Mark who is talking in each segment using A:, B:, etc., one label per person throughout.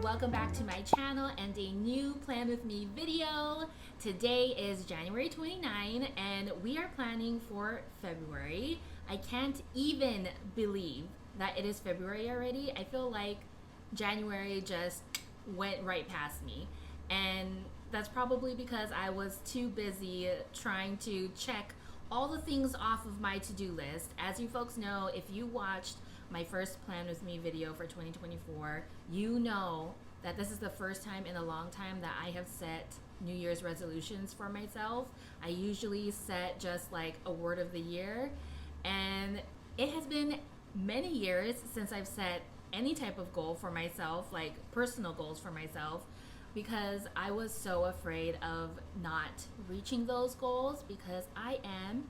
A: welcome back to my channel and a new Plan With Me video. Today is January 29 and we are planning for February. I can't even believe that it is February already. I feel like January just went right past me, and that's probably because I was too busy trying to check all the things off of my to-do list. As you folks know, if you watched my first Plan With Me video for 2024, you know that this is the first time in a long time that I have set New Year's resolutions for myself. I usually set just like a word of the year, and it has been many years since I've set any type of goal for myself, like personal goals for myself, because I was so afraid of not reaching those goals because I am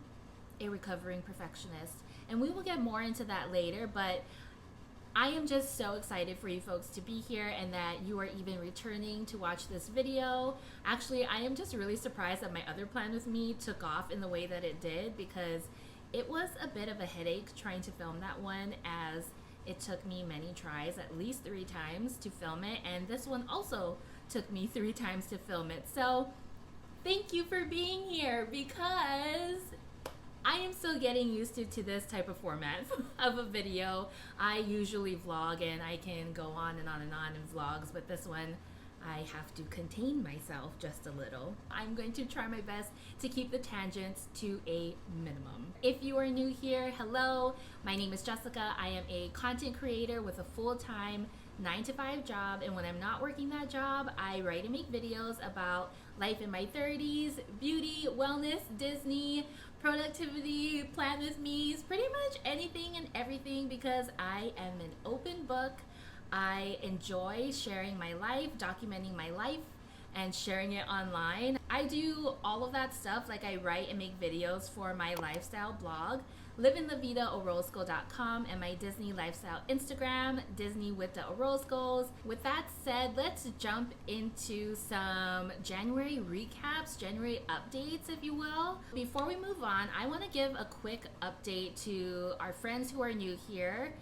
A: a recovering perfectionist. And we will get more into that later, but I am just so excited for you folks to be here and that you are even returning to watch this video. Actually, I am just really surprised that my other Plan With Me took off in the way that it did, because it was a bit of a headache trying to film that one, as it took me many tries, at least 3 times to film it, and this one also took me 3 times to film it. So thank you for being here, because I am still getting used to this type of format of a video. I usually vlog and I can go on and on and on in vlogs, but this one I have to contain myself just a little. I'm going to try my best to keep the tangents to a minimum. If you are new here, hello, my name is Jessica. I am a content creator with a full-time 9-to-5 job, and when I'm not working that job, I write and make videos about life in my 30s, beauty, wellness, Disney, productivity, Plan With Me's, pretty much anything and everything, because I am an open book. I enjoy sharing my life, documenting my life, and sharing it online. I do all of that stuff, like I write and make videos for my lifestyle blog, livingthevidaorozco.com, and my Disney lifestyle Instagram, Disney with the Orozcos. With that said, let's jump into some January recaps, January updates, if you will. Before we move on, I want to give a quick update to our friends who are new here.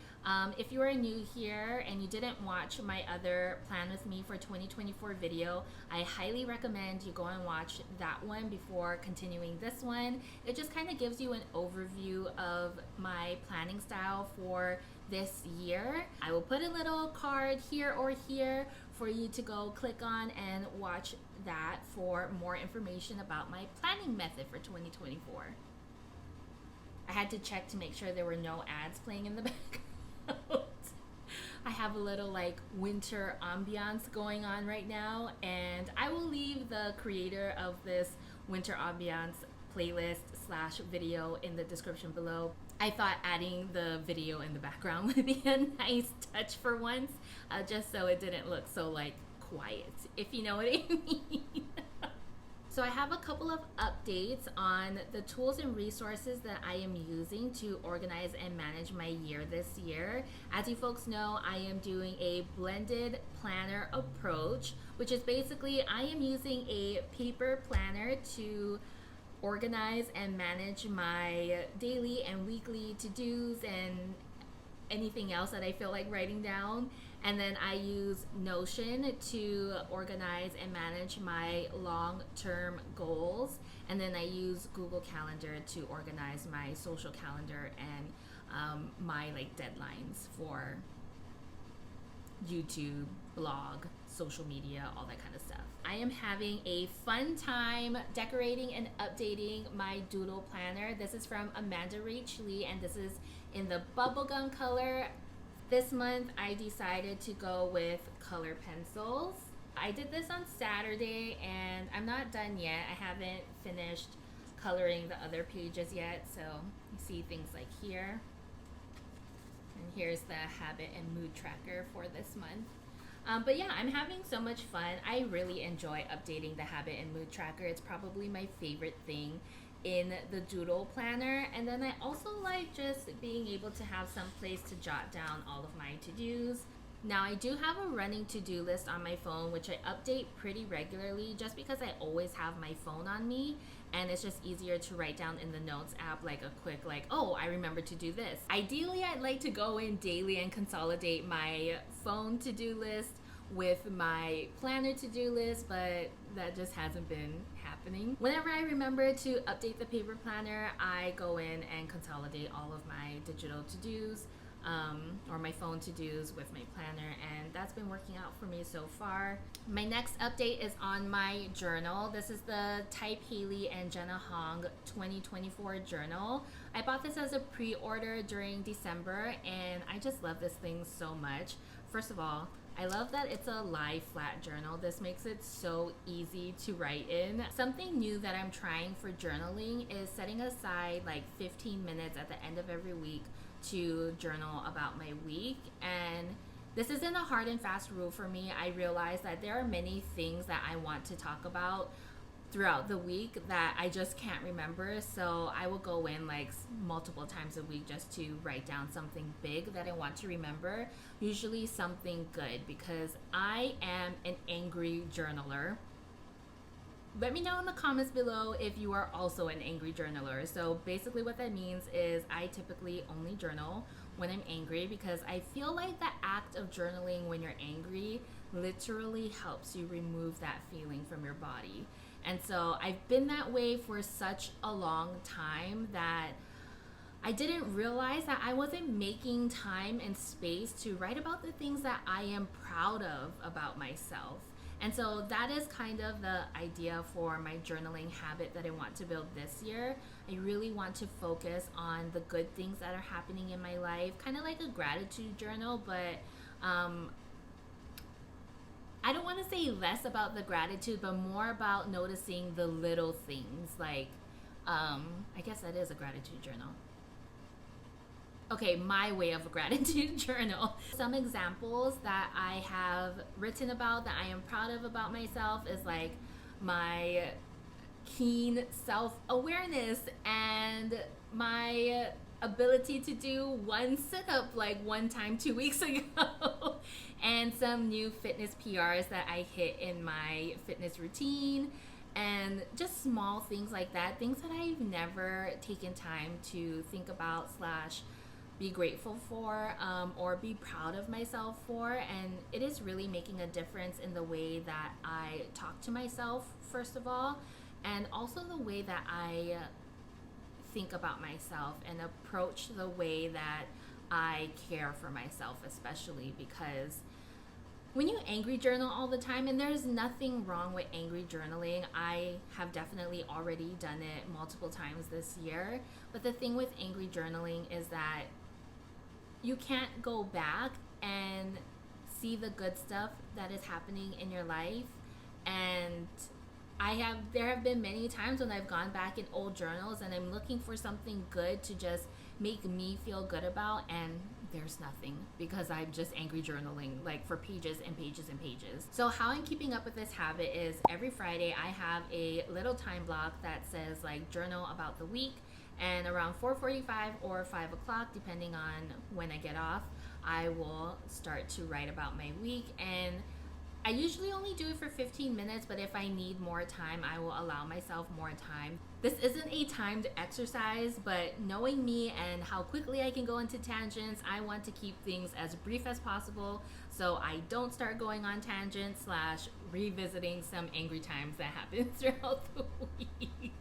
A: If you are new here and you didn't watch my other Plan With Me for 2024 video, I highly recommend you go and watch that one before continuing this one. It just kind of gives you an overview of my planning style for this year. I will put a little card here or here for you to go click on and watch that for more information about my planning method for 2024. I had to check to make sure there were no ads playing in the back. I have a little like winter ambiance going on right now, and I will leave the creator of this winter ambiance playlist / video in the description below. I thought adding the video in the background would be a nice touch for once, just so it didn't look so like quiet, if you know what I mean. So I have a couple of updates on the tools and resources that I am using to organize and manage my year this year. As you folks know, I am doing a blended planner approach, which is basically I am using a paper planner to organize and manage my daily and weekly to-dos and anything else that I feel like writing down. And then I use Notion to organize and manage my long-term goals. And then I use Google Calendar to organize my social calendar and my like deadlines for YouTube, blog, social media, all that kind of stuff. I am having a fun time decorating and updating my doodle planner. This is from Amanda Rach Lee, and this is in the bubblegum color. This month I decided to go with color pencils. I did this on Saturday and I'm not done yet. I haven't finished coloring the other pages yet, so you see things like here. And here's the habit and mood tracker for this month. But yeah, I'm having so much fun. I really enjoy updating the habit and mood tracker. It's probably my favorite thing in the doodle planner. And then I also like just being able to have some place to jot down all of my to-dos. Now I do have a running to-do list on my phone, which I update pretty regularly just because I always have my phone on me, and it's just easier to write down in the notes app like a quick like, oh, I remember to do this. Ideally, I'd like to go in daily and consolidate my phone to-do list with my planner to-do list, but that just hasn't been happening. Whenever I remember to update the paper planner, I go in and consolidate all of my digital to-dos or my phone to-dos with my planner, and that's been working out for me so far. My next update is on my journal. This is the Type Hayley and Jenna Hong 2024 journal. I bought this as a pre-order during December, and I just love this thing so much. First of all, I love that it's a lie flat journal. This makes it so easy to write in. Something new that I'm trying for journaling is setting aside like 15 minutes at the end of every week to journal about my week. And this isn't a hard and fast rule for me. I realize that there are many things that I want to talk about throughout the week that I just can't remember, so I will go in like multiple times a week just to write down something big that I want to remember, usually something good, because I am an angry journaler. Let me know in the comments below if you are also an angry journaler. So basically what that means is I typically only journal when I'm angry, because I feel like the act of journaling when you're angry literally helps you remove that feeling from your body. And so I've been that way for such a long time that I didn't realize that I wasn't making time and space to write about the things that I am proud of about myself. And so that is kind of the idea for my journaling habit that I want to build this year. I really want to focus on the good things that are happening in my life, kind of like a gratitude journal, but I don't want to say less about the gratitude, but more about noticing the little things. Like, I guess that is a gratitude journal. Okay, my way of a gratitude journal. Some examples that I have written about that I am proud of about myself is like my keen self-awareness and my ability to do one sit-up like one time 2 weeks ago and some new fitness PRs that I hit in my fitness routine, and just small things like that, things that I've never taken time to think about / be grateful for or be proud of myself for. And it is really making a difference in the way that I talk to myself, first of all, and also the way that I think about myself and approach the way that I care for myself, especially because when you angry journal all the time, and there's nothing wrong with angry journaling, I have definitely already done it multiple times this year, but the thing with angry journaling is that you can't go back and see the good stuff that is happening in your life. And there have been many times when I've gone back in old journals and I'm looking for something good to just make me feel good about, and there's nothing, because I'm just angry journaling like for pages and pages and pages. So how I'm keeping up with this habit is every Friday I have a little time block that says like journal about the week, and around 4:45 or 5 o'clock, depending on when I get off, I will start to write about my week. And I usually only do it for 15 minutes, but if I need more time, I will allow myself more time. This isn't a timed exercise, but knowing me and how quickly I can go into tangents, I want to keep things as brief as possible so I don't start going on tangents / revisiting some angry times that happened throughout the week.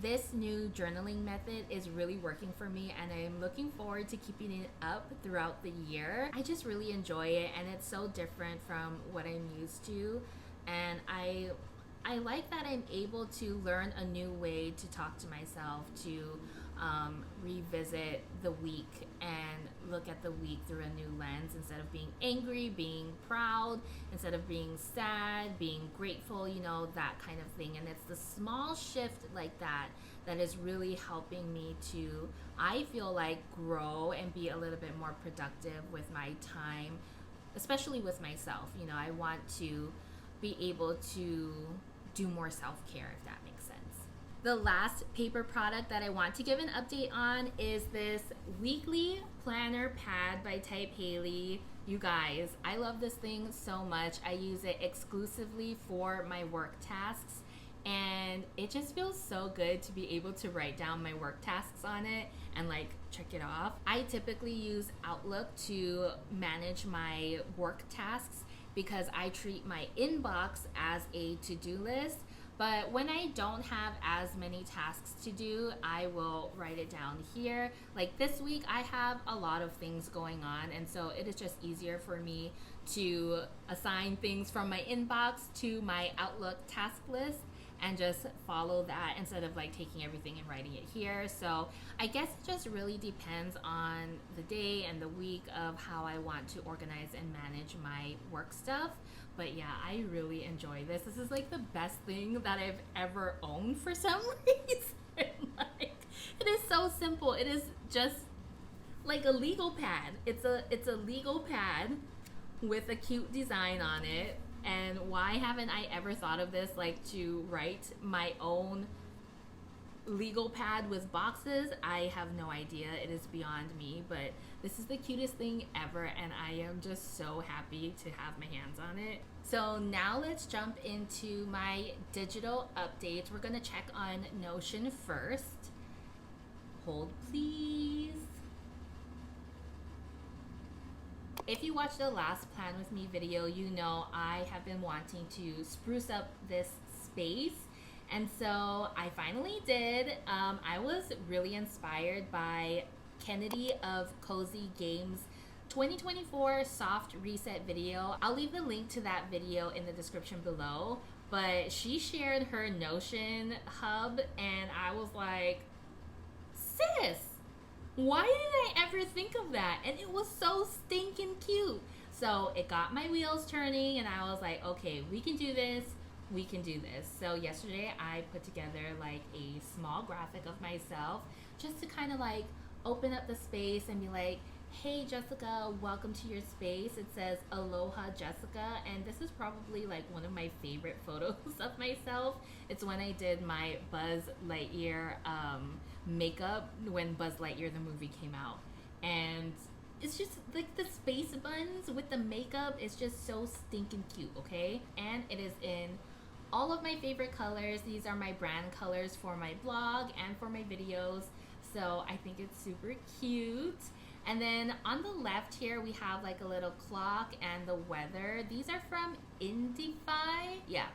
A: This new journaling method is really working for me, and I'm looking forward to keeping it up throughout the year. I just really enjoy it, and it's so different from what I'm used to, and I like that I'm able to learn a new way to talk to myself, to revisit the week and look at the week through a new lens. Instead of being angry, being proud, instead of being sad, being grateful, that kind of thing. And it's the small shift like that that is really helping me to, I feel like, grow and be a little bit more productive with my time, especially with myself. I want to be able to do more self-care, if that makes sense. The last paper product that I want to give an update on is this weekly planner pad by Type Hayley. You guys, I love this thing so much. I use it exclusively for my work tasks, and it just feels so good to be able to write down my work tasks on it and check it off. I typically use Outlook to manage my work tasks, because I treat my inbox as a to-do list. But when I don't have as many tasks to do, I will write it down here. Like this week, I have a lot of things going on, and so it is just easier for me to assign things from my inbox to my Outlook task list and just follow that instead of like taking everything and writing it here. So I guess it just really depends on the day and the week of how I want to organize and manage my work stuff. But yeah, I really enjoy this. This is like the best thing that I've ever owned for some reason. Like, it is so simple. It is just like a legal pad. It's a legal pad with a cute design on it. And why haven't I ever thought of this, like to write my own legal pad with boxes? I have no idea. It is beyond me, but this is the cutest thing ever, and I am just so happy to have my hands on it. So now let's jump into my digital updates. We're gonna check on Notion first. Hold please. If you watched the last Plan With Me video, you know I have been wanting to spruce up this space. And so I finally did. I was really inspired by Kennedy of Cozy Games 2024 soft reset video. I'll leave the link to that video in the description below. But she shared her Notion hub and I was like, sis, why didn't I ever think of that? And it was so stinking cute. So it got my wheels turning and I was like, okay, we can do this. We can do this. So yesterday I put together like a small graphic of myself just to kind of like open up the space and be like, hey Jessica, welcome to your space. It says Aloha Jessica, and this is probably like one of my favorite photos of myself. It's when I did my Buzz Lightyear makeup when Buzz Lightyear the movie came out, and it's just like the space buns with the makeup is just so stinking cute, okay? And it is in all of my favorite colors. These are my brand colors for my blog and for my videos, so I think it's super cute. And then on the left here we have like a little clock and the weather. These are from Indify. Yeah,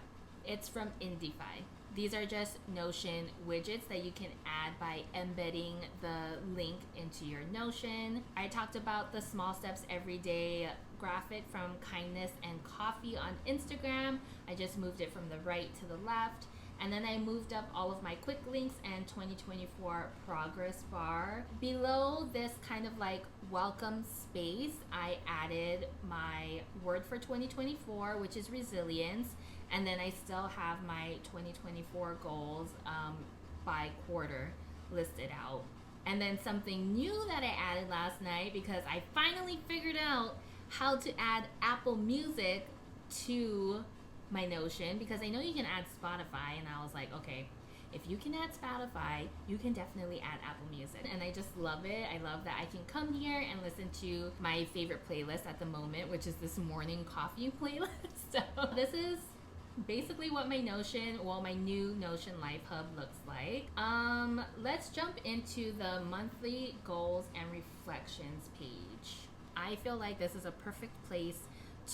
A: it's from Indify. These are just Notion widgets that you can add by embedding the link into your Notion. I talked about the small steps every day graphic from Kindness and Coffee on Instagram. I just moved it from the right to the left. And then I moved up all of my quick links and 2024 progress bar. Below this kind of like welcome space, I added my word for 2024, which is resilience. And then I still have my 2024 goals by quarter listed out. And then something new that I added last night, because I finally figured out how to add Apple Music to my Notion, because I know you can add Spotify, and I was like, okay, if you can add Spotify, you can definitely add Apple Music. And I just love it. I love that I can come here and listen to my favorite playlist at the moment, which is this morning coffee playlist. So this is basically what my Notion, well, my new Notion Life Hub looks like. Let's jump into the monthly goals and reflections page. I feel like this is a perfect place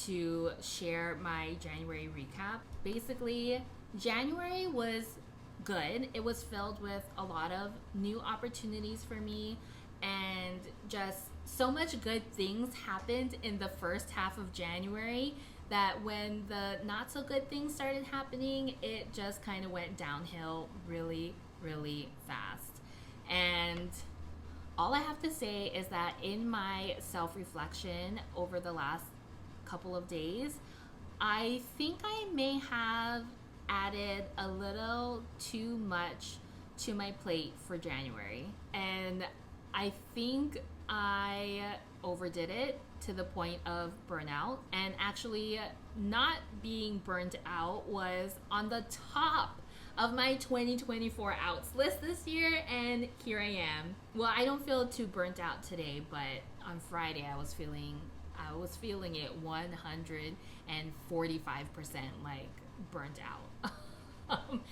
A: to share my January recap. Basically, January was good. It was filled with a lot of new opportunities for me, and just so much good things happened in the first half of January that when the not so good things started happening, it just kind of went downhill really, really fast. And all I have to say is that in my self-reflection over the last couple of days, I think I may have added a little too much to my plate for January, and I think I overdid it to the point of burnout. And actually not being burnt out was on the top of my 2024 outs list this year, and here I am. Well, I don't feel too burnt out today, but on Friday I was feeling it 145% like burnt out.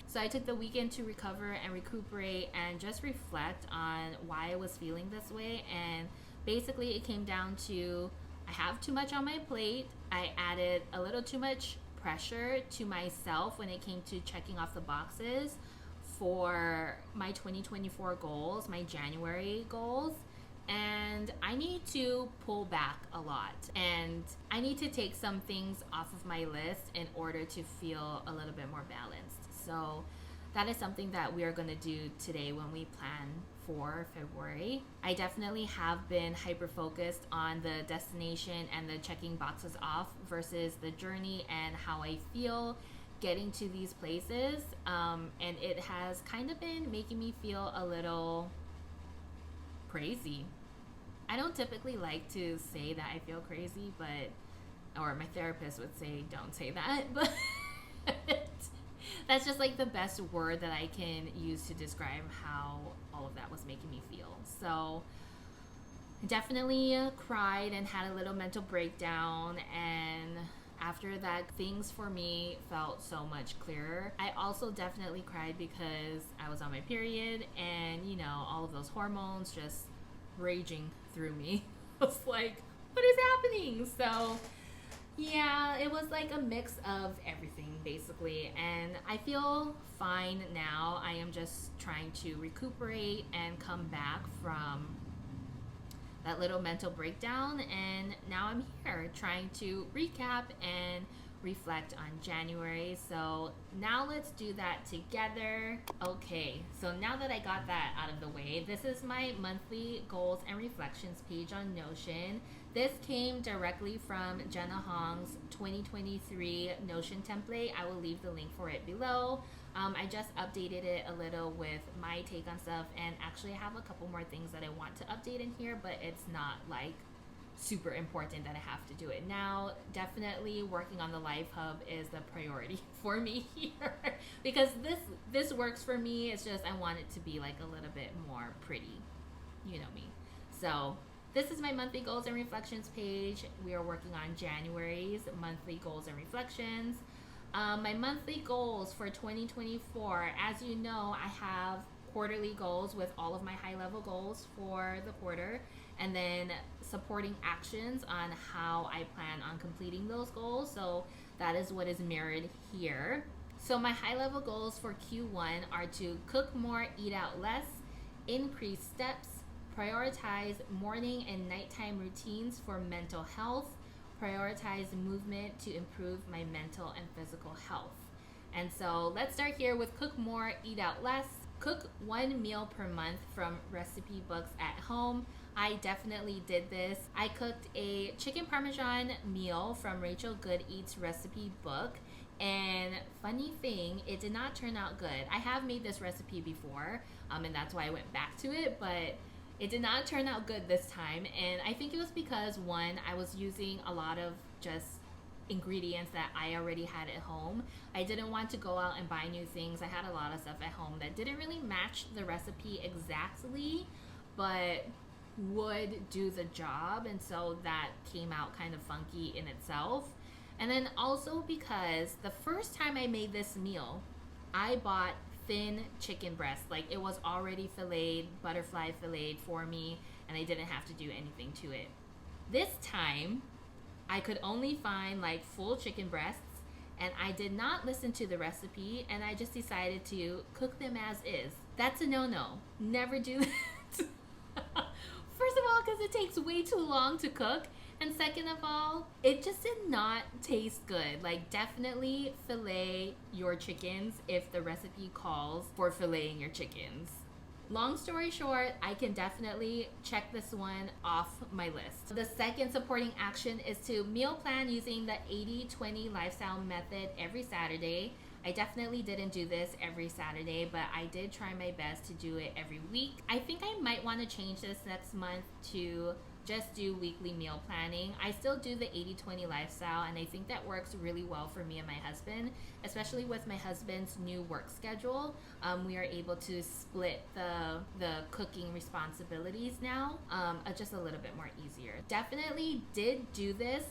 A: So I took the weekend to recover and recuperate and just reflect on why I was feeling this way. And basically it came down to I have too much on my plate. I added a little too much pressure to myself when it came to checking off the boxes for my 2024 goals, my January goals. And I need to pull back a lot. And I need to take some things off of my list in order to feel a little bit more balanced. So that is something that we are going to do today when we plan for February. I definitely have been hyper focused on the destination and the checking boxes off versus the journey and how I feel getting to these places. And it has kind of been making me feel a little crazy. I don't typically like to say that I feel crazy, or my therapist would say, don't say that, but that's just like the best word that I can use to describe how all of that was making me feel. So definitely cried and had a little mental breakdown, and after that, things for me felt so much clearer. I also definitely cried because I was on my period, and all of those hormones just raging through me. I was like, what is happening? So yeah, it was like a mix of everything basically, and I feel fine now. I am just trying to recuperate and come back from that little mental breakdown, and now I'm here trying to recap and reflect on January. So now let's do that together. Okay, so now that I got that out of the way, this is my monthly goals and reflections page on Notion. This came directly from Jenna Hong's 2023 Notion template. I will leave the link for it below. I just updated it a little with my take on stuff, and actually I have a couple more things that I want to update in here, but it's not like super important that I have to do it now. Definitely working on the Life Hub is the priority for me here because this works for me. It's just I want it to be like a little bit more pretty, you know me. So this is my monthly goals and reflections page. We are working on January's monthly goals and reflections. My monthly goals for 2024, as you know, I have quarterly goals with all of my high level goals for the quarter, and then supporting actions on how I plan on completing those goals. So that is what is mirrored here. So my high level goals for Q1 are to cook more, eat out less, increase steps, prioritize morning and nighttime routines for mental health, prioritize movement to improve my mental and physical health. And so let's start here with cook more, eat out less. Cook one meal per month from recipe books at home. I definitely did this. I cooked a chicken parmesan meal from Rachel Good Eats recipe book, and funny thing, it did not turn out good. I have made this recipe before, and that's why I went back to it, but it did not turn out good this time. And I think it was because, one, I was using a lot of just ingredients that I already had at home. I didn't want to go out and buy new things. I had a lot of stuff at home that didn't really match the recipe exactly, but would do the job, and so that came out kind of funky in itself. And then also because the first time I made this meal, I bought thin chicken breast. Like, it was already filleted, butterfly filleted for me, and I didn't have to do anything to it. This time I could only find like full chicken breasts, and I did not listen to the recipe, and I just decided to cook them as is. That's a no-no. Never do that. First of all, because it takes way too long to cook, and second of all, it just did not taste good. Like, definitely fillet your chickens if the recipe calls for filleting your chickens. Long story short, I can definitely check this one off my list. The second supporting action is to meal plan using the 80-20 lifestyle method every Saturday. I definitely didn't do this every Saturday, but I did try my best to do it every week. I think I might want to change this next month to just do weekly meal planning. I still do the 80-20 lifestyle, and I think that works really well for me and my husband, especially with my husband's new work schedule. We are able to split the cooking responsibilities now, just a little bit more easier. Definitely did do this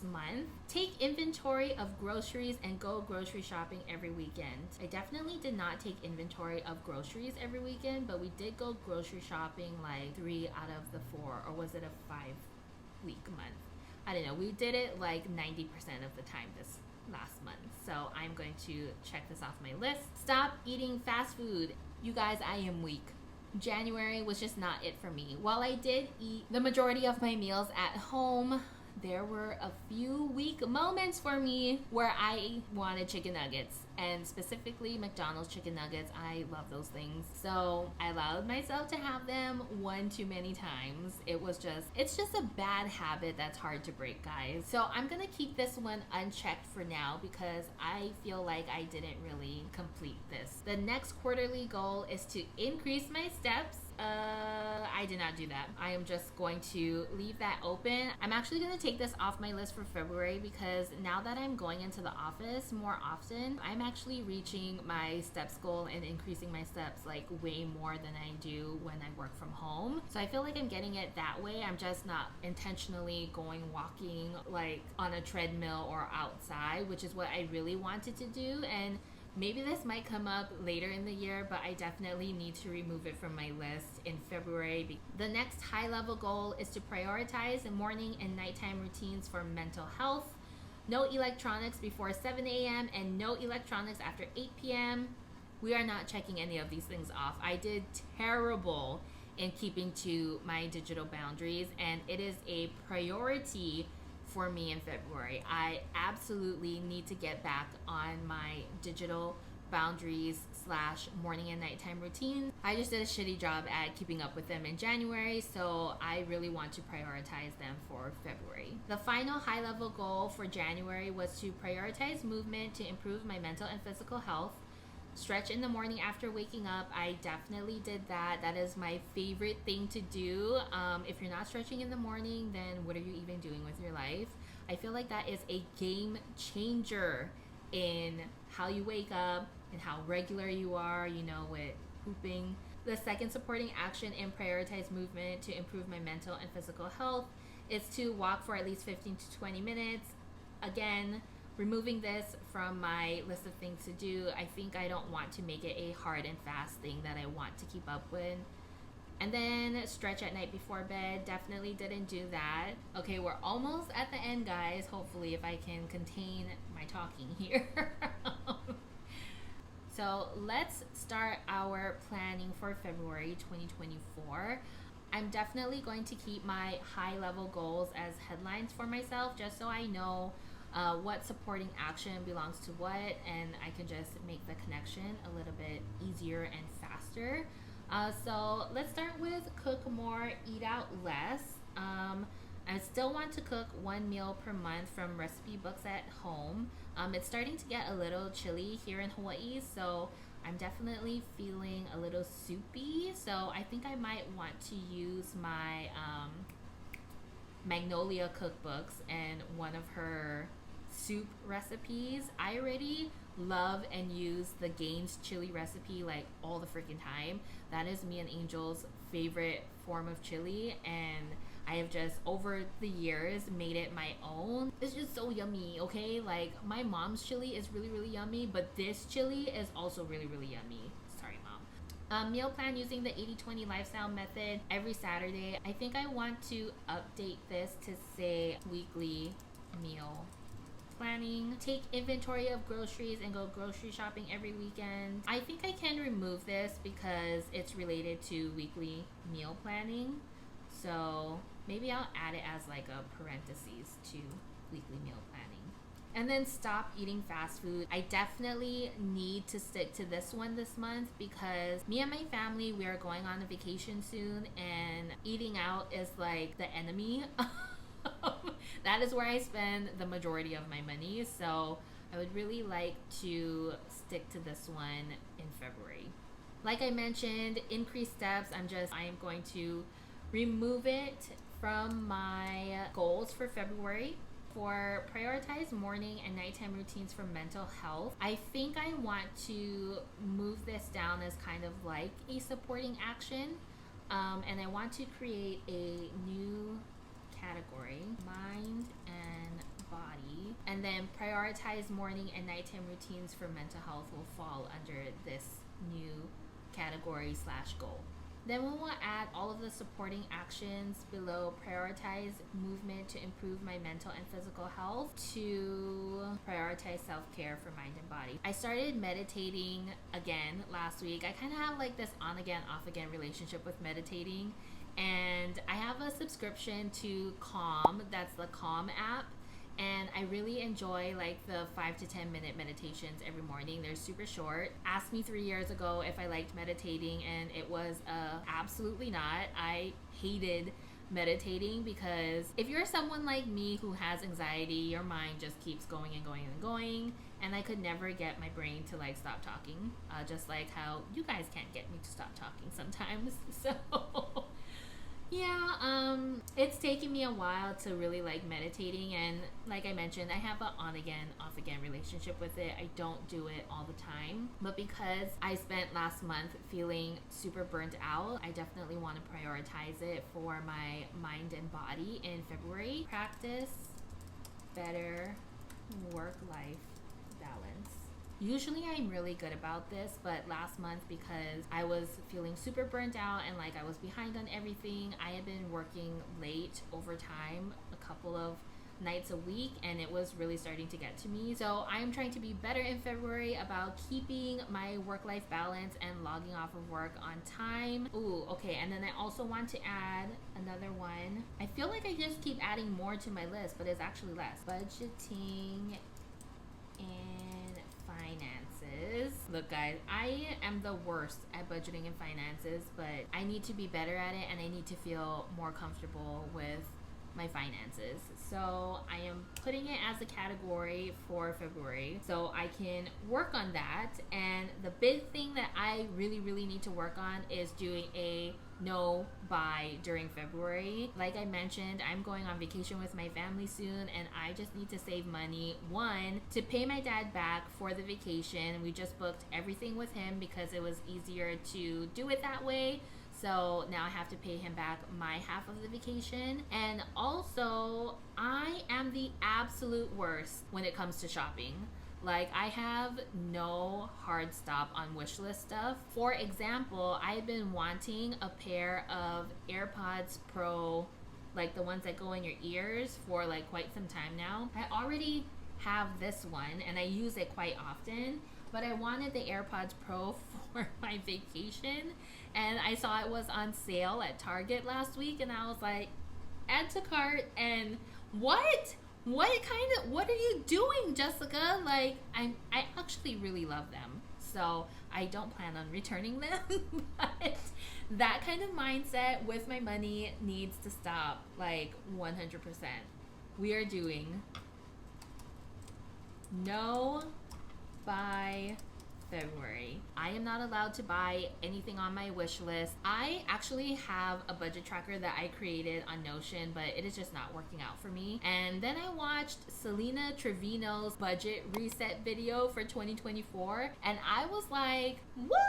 A: month. Take inventory of groceries and go grocery shopping every weekend. I definitely did not take inventory of groceries every weekend, but we did go grocery shopping like 3 out of the 4, or was it a 5-week month? I don't know, we did it like 90% of the time this last month. So I'm going to check this off my list. Stop eating fast food. You guys, I am weak. January was just not it for me. While I did eat the majority of my meals at home, there were a few weak moments for me where I wanted chicken nuggets, and specifically McDonald's chicken nuggets. I love those things. So I allowed myself to have them one too many times. It's just a bad habit that's hard to break, guys. So I'm gonna keep this one unchecked for now because I feel like I didn't really complete this. The next quarterly goal is to increase my steps. I did not do that. I am just going to leave that open. I'm actually going to take this off my list for February because now that I'm going into the office more often, I'm actually reaching my steps goal and increasing my steps like way more than I do when I work from home. So I feel like I'm getting it that way. I'm just not intentionally going walking like on a treadmill or outside, which is what I really wanted to do. And maybe this might come up later in the year, but I definitely need to remove it from my list in February. The next high level goal is to prioritize morning and nighttime routines for mental health. No electronics before 7 a.m. and no electronics after 8 p.m. We are not checking any of these things off. I did terrible in keeping to my digital boundaries, and it is a priority for me in February. I absolutely need to get back on my digital boundaries / morning and nighttime routines. I just did a shitty job at keeping up with them in January, so I really want to prioritize them for February. The final high level goal for January was to prioritize movement to improve my mental and physical health. Stretch in the morning after waking up. I definitely did that. That is my favorite thing to do. If you're not stretching in the morning, then what are you even doing with your life? I feel like that is a game changer in how you wake up and how regular you are, with pooping. The second supporting action in prioritize movement to improve my mental and physical health is to walk for at least 15 to 20 minutes. Again, removing this from my list of things to do. I think I don't want to make it a hard and fast thing that I want to keep up with. And then stretch at night before bed. Definitely didn't do that. Okay, we're almost at the end, guys. Hopefully, if I can contain my talking here. So let's start our planning for February 2024. I'm definitely going to keep my high level goals as headlines for myself, just so I know what supporting action belongs to what, and I can just make the connection a little bit easier and faster. So let's start with cook more, eat out less. I still want to cook one meal per month from recipe books at home. It's starting to get a little chilly here in Hawaii, so I'm definitely feeling a little soupy. So I think I might want to use my Magnolia cookbooks and one of her soup recipes. I already love and use the Gaines chili recipe like all the freaking time. That is me and Angel's favorite form of chili, and I have just over the years made it my own. It's just so yummy, okay? Like my mom's chili is really, really yummy, but this chili is also really, really yummy. Sorry, Mom. Meal plan using the 80-20 lifestyle method every Saturday. I think I want to update this to say weekly meal planning. Take inventory of groceries and go grocery shopping every weekend. I think I can remove this because it's related to weekly meal planning. So maybe I'll add it as like a parentheses to weekly meal planning. And then stop eating fast food. I definitely need to stick to this one this month because me and my family, we are going on a vacation soon, and eating out is like the enemy. That is where I spend the majority of my money. So I would really like to stick to this one in February. Like I mentioned, increased steps. I am going to remove it from my goals for February. For prioritize morning and nighttime routines for mental health, I think I want to move this down as kind of like a supporting action, and I want to create a new category, mind and body, and then prioritize morning and nighttime routines for mental health will fall under this new category / goal. Then we will add all of the supporting actions below. Prioritize movement to improve my mental and physical health, to prioritize self-care for mind and body. I started meditating again last week. I kind of have like this on again, off again relationship with meditating. And I have a subscription to Calm, that's the Calm app. And I really enjoy like the 5 to 10 minute meditations every morning. They're super short. Asked me 3 years ago if I liked meditating, and it was absolutely not. I hated meditating because if you're someone like me who has anxiety, your mind just keeps going and going and going. And I could never get my brain to like stop talking, just like how you guys can't get me to stop talking sometimes. So yeah, it's taken me a while to really like meditating, and like I mentioned, I have an on again, off again relationship with it. I don't do it all the time, but because I spent last month feeling super burnt out, I definitely want to prioritize it for my mind and body in February. Practice better work-life balance. Usually I'm really good about this, but last month, because I was feeling super burnt out and like I was behind on everything, I had been working late overtime a couple of nights a week, and it was really starting to get to me. So I'm trying to be better in February about keeping my work-life balance and logging off of work on time. Ooh, okay, and then I also want to add another one. I feel like I just keep adding more to my list, but it's actually less. Budgeting and finances. Look guys, I am the worst at budgeting and finances, but I need to be better at it, and I need to feel more comfortable with my finances. So I am putting it as a category for February so I can work on that. And the big thing that I really need to work on is doing a no buy during February. Like I mentioned, I'm going on vacation with my family soon, and I just need to save money, one, to pay my dad back for the vacation. We just booked everything with him because it was easier to do it that way. So now I have to pay him back my half of the vacation. And also, I am the absolute worst when it comes to shopping. Like, I have no hard stop on wish list stuff. For example, I've been wanting a pair of AirPods Pro, like the ones that go in your ears, for like quite some time now. I already have this one and I use it quite often, but I wanted the AirPods Pro for my vacation, and I saw it was on sale at Target last week, and I was like, add to cart. And what are you doing, Jessica? Like, I actually really love them, so I don't plan on returning them. But that kind of mindset with my money needs to stop, like 100%. We are doing no buy February. I am not allowed to buy anything on my wish list. I actually have a budget tracker that I created on Notion, but it is just not working out for me. And then I watched Selena Trevino's budget reset video for 2024, and I was like, what?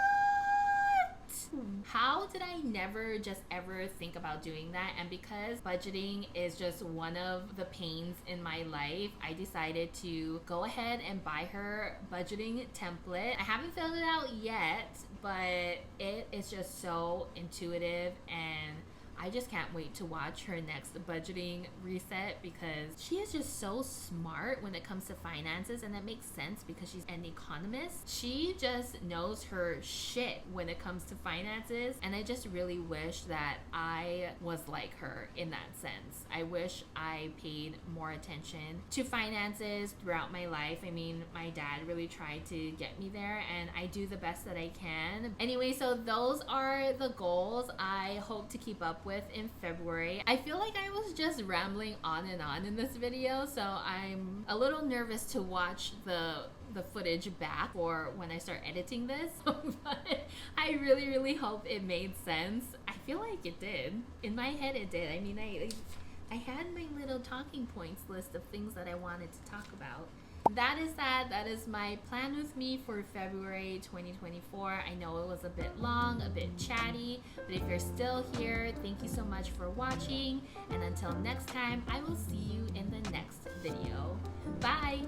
A: How did I never just ever think about doing that? And because budgeting is just one of the pains in my life, I decided to go ahead and buy her budgeting template. I haven't filled it out yet, but it is just so intuitive, and I just can't wait to watch her next budgeting reset, because she is just so smart when it comes to finances, and that makes sense because she's an economist. She just knows her shit when it comes to finances, and I just really wish that I was like her in that sense. I wish I paid more attention to finances throughout my life. I mean, my dad really tried to get me there, and I do the best that I can. Anyway, so those are the goals I hope to keep up with in February. I feel like I was just rambling on and on in this video, so I'm a little nervous to watch the footage back for when I start editing this. But I really hope it made sense. I feel like it did. In my head it did. I mean, I had my little talking points list of things that I wanted to talk about. That is that. That is my plan with me for February 2024. I know it was a bit long, a bit chatty, but if you're still here, thank you so much for watching. And until next time, I will see you in the next video. Bye!